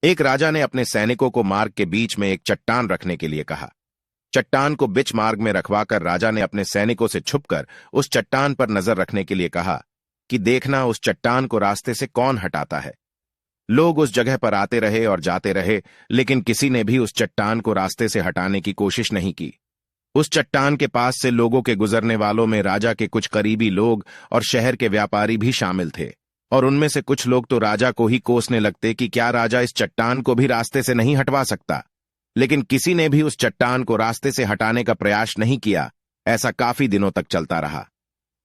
एक राजा ने अपने सैनिकों को मार्ग के बीच में एक चट्टान रखने के लिए कहा। चट्टान को बीच मार्ग में रखवाकर राजा ने अपने सैनिकों से छुपकर उस चट्टान पर नजर रखने के लिए कहा कि देखना उस चट्टान को रास्ते से कौन हटाता है। लोग उस जगह पर आते रहे और जाते रहे, लेकिन किसी ने भी उस चट्टान को रास्ते से हटाने की कोशिश नहीं की। उस चट्टान के पास से लोगों के गुजरने वालों में राजा के कुछ करीबी लोग और शहर के व्यापारी भी शामिल थे, और उनमें से कुछ लोग तो राजा को ही कोसने लगते कि क्या राजा इस चट्टान को भी रास्ते से नहीं हटवा सकता। लेकिन किसी ने भी उस चट्टान को रास्ते से हटाने का प्रयास नहीं किया। ऐसा काफी दिनों तक चलता रहा।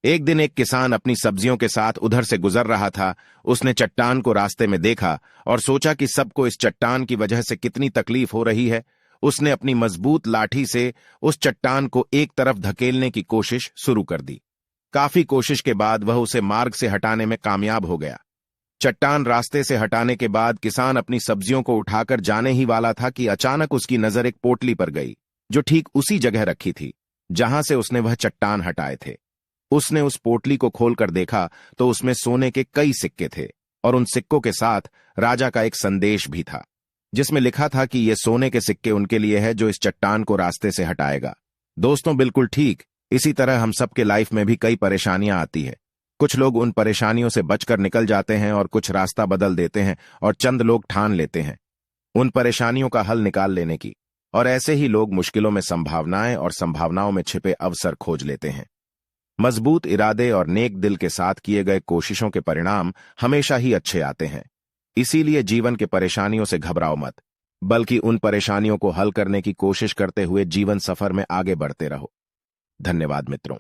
एक दिन एक किसान अपनी सब्जियों के साथ उधर से गुजर रहा था। उसने चट्टान को रास्ते में देखा और सोचा कि सबको इस चट्टान की वजह से कितनी तकलीफ हो रही है। उसने अपनी मजबूत लाठी से उस चट्टान को एक तरफ धकेलने की कोशिश शुरू कर दी। काफी कोशिश के बाद वह उसे मार्ग से हटाने में कामयाब हो गया। चट्टान रास्ते से हटाने के बाद किसान अपनी सब्जियों को उठाकर जाने ही वाला था कि अचानक उसकी नजर एक पोटली पर गई, जो ठीक उसी जगह रखी थी जहां से उसने वह चट्टान हटाए थे। उसने उस पोटली को खोलकर देखा तो उसमें सोने के कई सिक्के थे, और उन सिक्कों के साथ राजा का एक संदेश भी था, जिसमें लिखा था कि ये सोने के सिक्के उनके लिए है जो इस चट्टान को रास्ते से हटाएगा। दोस्तों, बिल्कुल ठीक इसी तरह हम सबके लाइफ में भी कई परेशानियां आती है। कुछ लोग उन परेशानियों से बचकर निकल जाते हैं और कुछ रास्ता बदल देते हैं, और चंद लोग ठान लेते हैं उन परेशानियों का हल निकाल लेने की, और ऐसे ही लोग मुश्किलों में संभावनाएं और संभावनाओं में छिपे अवसर खोज लेते हैं। मजबूत इरादे और नेक दिल के साथ किए गए कोशिशों के परिणाम हमेशा ही अच्छे आते हैं। इसीलिए जीवन के परेशानियों से घबराओ मत, बल्कि उन परेशानियों को हल करने की कोशिश करते हुए जीवन सफर में आगे बढ़ते रहो। धन्यवाद मित्रों।